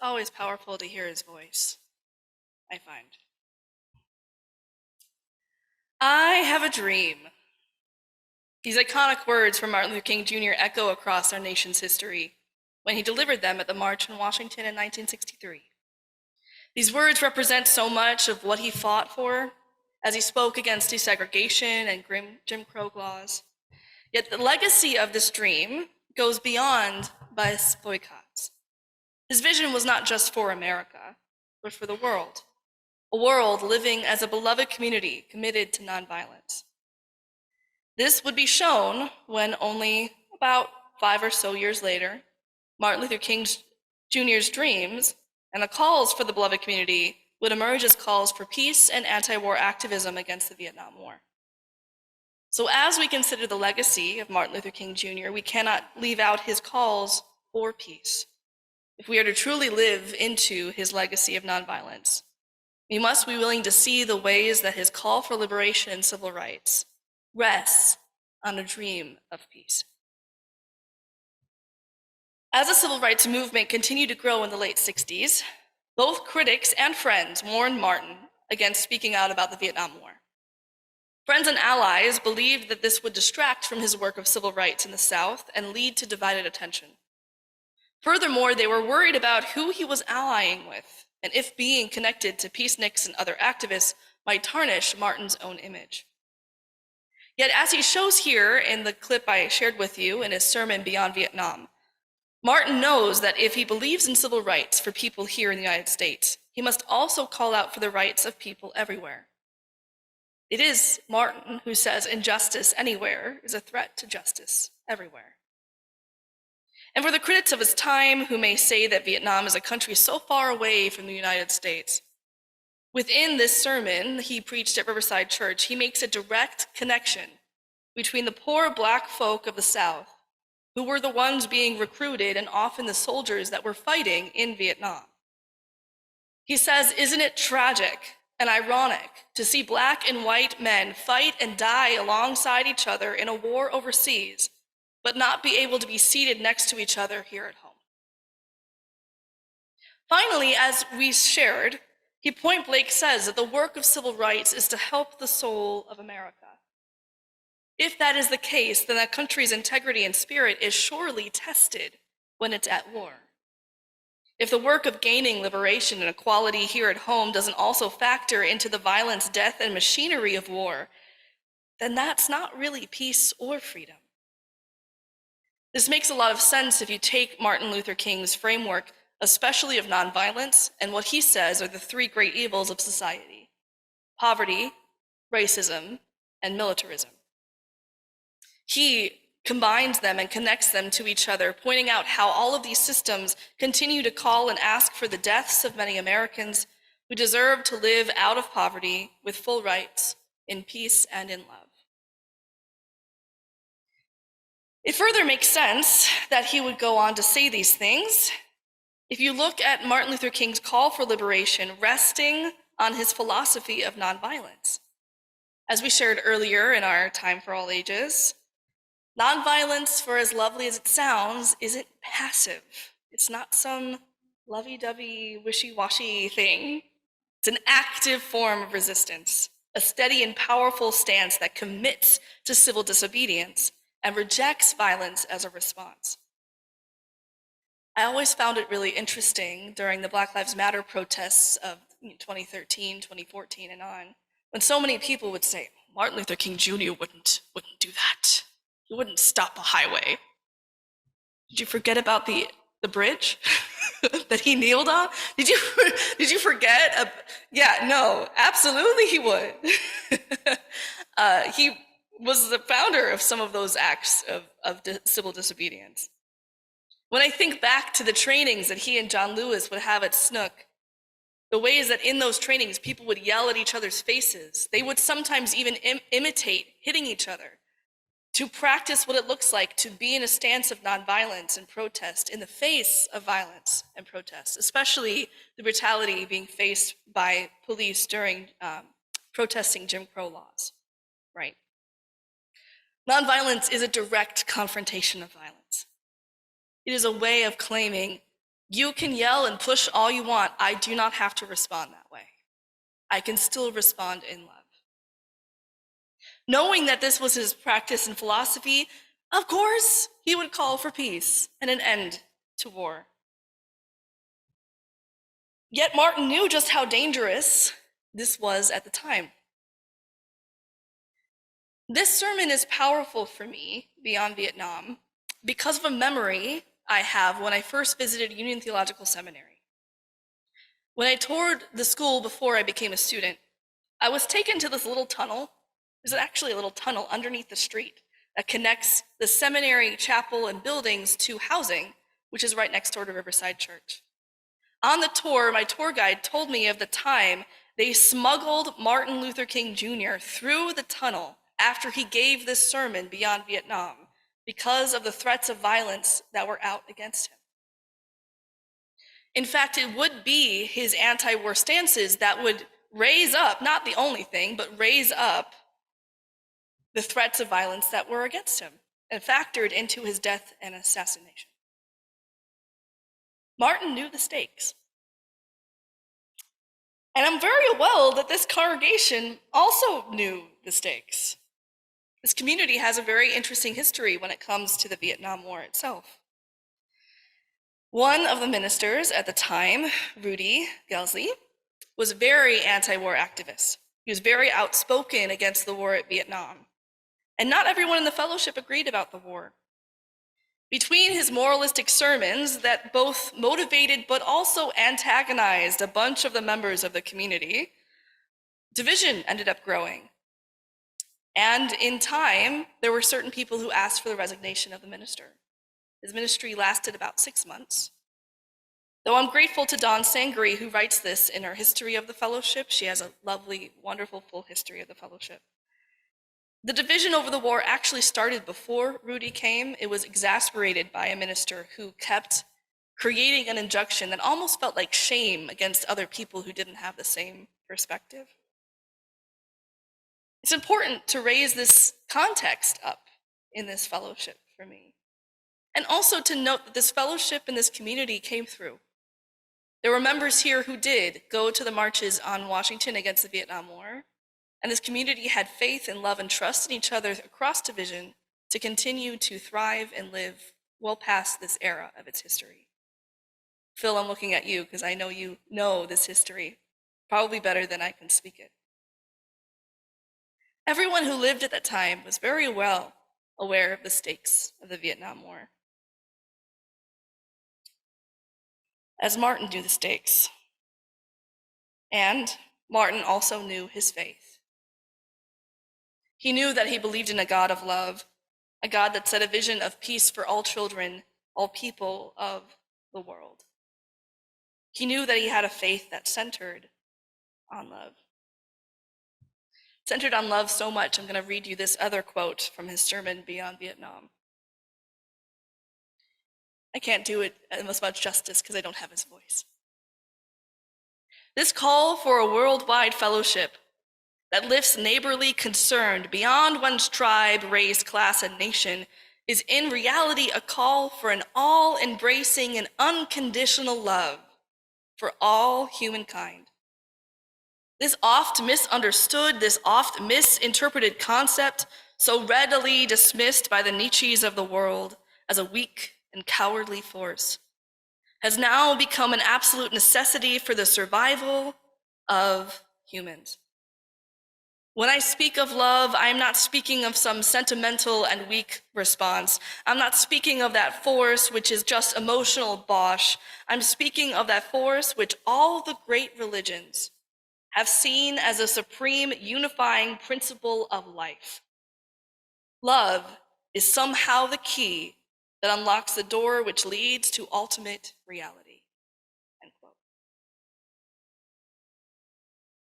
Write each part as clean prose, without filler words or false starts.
always powerful to hear his voice, I find. I have a dream. These iconic words from Martin Luther King Jr. echo across our nation's history when he delivered them at the March on Washington in 1963. These words represent so much of what he fought for as he spoke against desegregation and Jim Crow laws. Yet the legacy of this dream goes beyond bus boycotts. His vision was not just for America, but for the world, a world living as a beloved community committed to nonviolence. This would be shown when only about 5 or so years later, Martin Luther King Jr.'s dreams and the calls for the beloved community would emerge as calls for peace and anti-war activism against the Vietnam War. So as we consider the legacy of Martin Luther King Jr., we cannot leave out his calls for peace. If we are to truly live into his legacy of nonviolence, we must be willing to see the ways that his call for liberation and civil rights rests on a dream of peace. As the civil rights movement continued to grow in the late 60s, both critics and friends warned Martin against speaking out about the Vietnam War. Friends and allies believed that this would distract from his work of civil rights in the South and lead to divided attention. Furthermore, they were worried about who he was allying with and if being connected to peaceniks and other activists might tarnish Martin's own image. Yet, as he shows here in the clip I shared with you in his sermon Beyond Vietnam, Martin knows that if he believes in civil rights for people here in the United States, he must also call out for the rights of people everywhere. It is Martin who says injustice anywhere is a threat to justice everywhere. And for the critics of his time who may say that Vietnam is a country so far away from the United States, within this sermon he preached at Riverside Church, he makes a direct connection between the poor Black folk of the South, who were the ones being recruited and often the soldiers that were fighting in Vietnam. He says, "Isn't it tragic and ironic to see Black and white men fight and die alongside each other in a war overseas, but not be able to be seated next to each other here at home?" Finally, as we shared, he point blank says that the work of civil rights is to help the soul of America. If that is the case, then a country's integrity and spirit is surely tested when it's at war. If the work of gaining liberation and equality here at home doesn't also factor into the violence, death, and machinery of war, then that's not really peace or freedom. This makes a lot of sense if you take Martin Luther King's framework, especially of nonviolence, and what he says are the 3 great evils of society: poverty, racism, and militarism. He combines them and connects them to each other, pointing out how all of these systems continue to call and ask for the deaths of many Americans who deserve to live out of poverty with full rights, in peace and in love. It further makes sense that he would go on to say these things if you look at Martin Luther King's call for liberation resting on his philosophy of nonviolence. As we shared earlier in our Time for All Ages, nonviolence, for as lovely as it sounds, isn't passive. It's not some lovey-dovey, wishy-washy thing. It's an active form of resistance, a steady and powerful stance that commits to civil disobedience and rejects violence as a response. I always found it really interesting during the Black Lives Matter protests of 2013, 2014, and on, when so many people would say, Martin Luther King Jr. wouldn't do that. He wouldn't stop a highway. Did you forget about the bridge that he kneeled on? Did you forget? Yeah, no, absolutely he would. He was the founder of some of those acts of civil disobedience. When I think back to the trainings that he and John Lewis would have at Snook, the ways that in those trainings people would yell at each other's faces, they would sometimes even imitate hitting each other to practice what it looks like to be in a stance of nonviolence and protest in the face of violence and protest, especially the brutality being faced by police during protesting Jim Crow laws, right? Nonviolence is a direct confrontation of violence. It is a way of claiming You can yell and push all you want. I do not have to respond that way. I can still respond in love. Knowing that this was his practice and philosophy, of course, he would call for peace and an end to war. Yet Martin knew just how dangerous this was at the time. This sermon is powerful for me beyond Vietnam because of a memory I have when I first visited Union Theological Seminary. When I toured the school before I became a student, I was taken to this little tunnel. There's actually a little tunnel underneath the street that connects the seminary chapel and buildings to housing, which is right next door to Riverside Church. On the tour, my tour guide told me of the time they smuggled Martin Luther King Jr. through the tunnel after he gave this sermon beyond Vietnam because of the threats of violence that were out against him. In fact, it would be his anti-war stances that would raise up, not the only thing, but raise up the threats of violence that were against him and factored into his death and assassination. Martin knew the stakes. And I'm very well that this congregation also knew the stakes. This community has a very interesting history when it comes to the Vietnam War itself. One of the ministers at the time, Rudy Gelsley, was a very anti-war activist. He was very outspoken against the war at Vietnam. And not everyone in the fellowship agreed about the war. Between his moralistic sermons that both motivated but also antagonized a bunch of the members of the community, division ended up growing. And in time, there were certain people who asked for the resignation of the minister. His ministry lasted about 6 months. Though I'm grateful to Dawn Sangri, who writes this in her history of the fellowship. She has a lovely, wonderful, full history of the fellowship. The division over the war actually started before Rudy came. It was exasperated by a minister who kept creating an injunction that almost felt like shame against other people who didn't have the same perspective. It's important to raise this context up in this fellowship for me. And also to note that this fellowship and this community came through. There were members here who did go to the marches on Washington against the Vietnam War. And this community had faith and love and trust in each other across division to continue to thrive and live well past this era of its history. Phil, I'm looking at you because I know you know this history probably better than I can speak it. Everyone who lived at that time was very well aware of the stakes of the Vietnam War. As Martin knew the stakes, and Martin also knew his faith. He knew that he believed in a God of love, a God that set a vision of peace for all children, all people of the world. He knew that he had a faith that centered on love. Centered on love so much, I'm going to read you this other quote from his sermon Beyond Vietnam. I can't do it as much justice because I don't have his voice. This call for a worldwide fellowship that lifts neighborly concern beyond one's tribe, race, class, and nation is in reality a call for an all-embracing and unconditional love for all humankind. This oft misunderstood, this oft misinterpreted concept, so readily dismissed by the Nietzsches of the world as a weak and cowardly force, has now become an absolute necessity for the survival of humans. When I speak of love, I am not speaking of some sentimental and weak response. I'm not speaking of that force which is just emotional bosh. I'm speaking of that force which all the great religions have seen as a supreme unifying principle of life. Love is somehow the key that unlocks the door which leads to ultimate reality.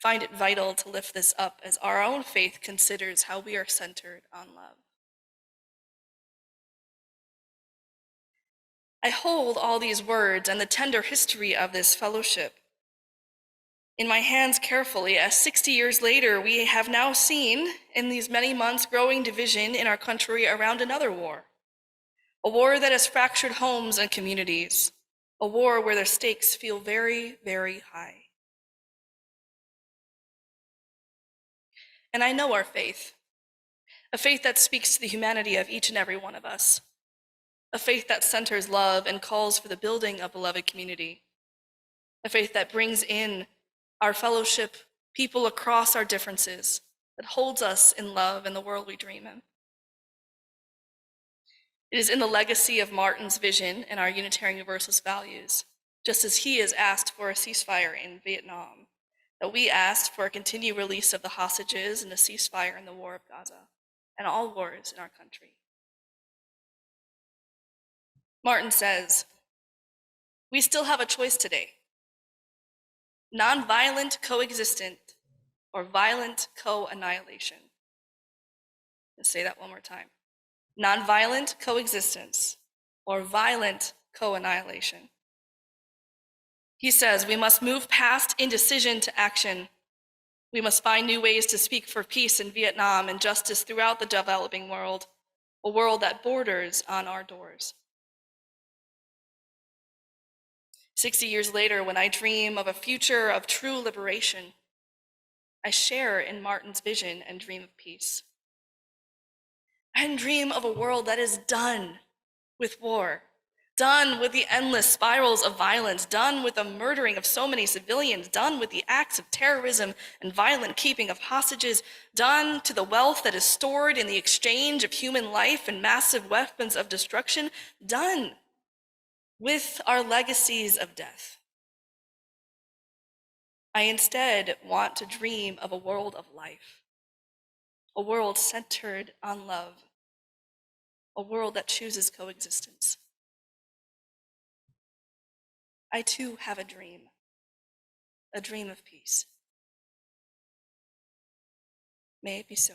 Find it vital to lift this up as our own faith considers how we are centered on love. I hold all these words and the tender history of this fellowship in my hands carefully, as 60 years later, we have now seen in these many months growing division in our country around another war, a war that has fractured homes and communities, a war where the stakes feel very, very high. And I know our faith, a faith that speaks to the humanity of each and every one of us, a faith that centers love and calls for the building of beloved community, a faith that brings in our fellowship, people across our differences, that holds us in love in the world we dream in. It is in the legacy of Martin's vision and our Unitarian Universalist values, just as he has asked for a ceasefire in Vietnam, that we asked for a continued release of the hostages and a ceasefire in the war of Gaza and all wars in our country. Martin says, we still have a choice today: nonviolent coexistence or violent co-annihilation. Let's say that one more time. Nonviolent coexistence or violent co-annihilation. He says we must move past indecision to action. We must find new ways to speak for peace in Vietnam and justice throughout the developing world, a world that borders on our doors. 60 years later, when I dream of a future of true liberation, I share in Martin's vision and dream of peace. I dream of a world that is done with war, done with the endless spirals of violence, done with the murdering of so many civilians, done with the acts of terrorism and violent keeping of hostages, done to the wealth that is stored in the exchange of human life and massive weapons of destruction, done with our legacies of death. I instead want to dream of a world of life, a world centered on love, a world that chooses coexistence. I too have a dream of peace. May it be so.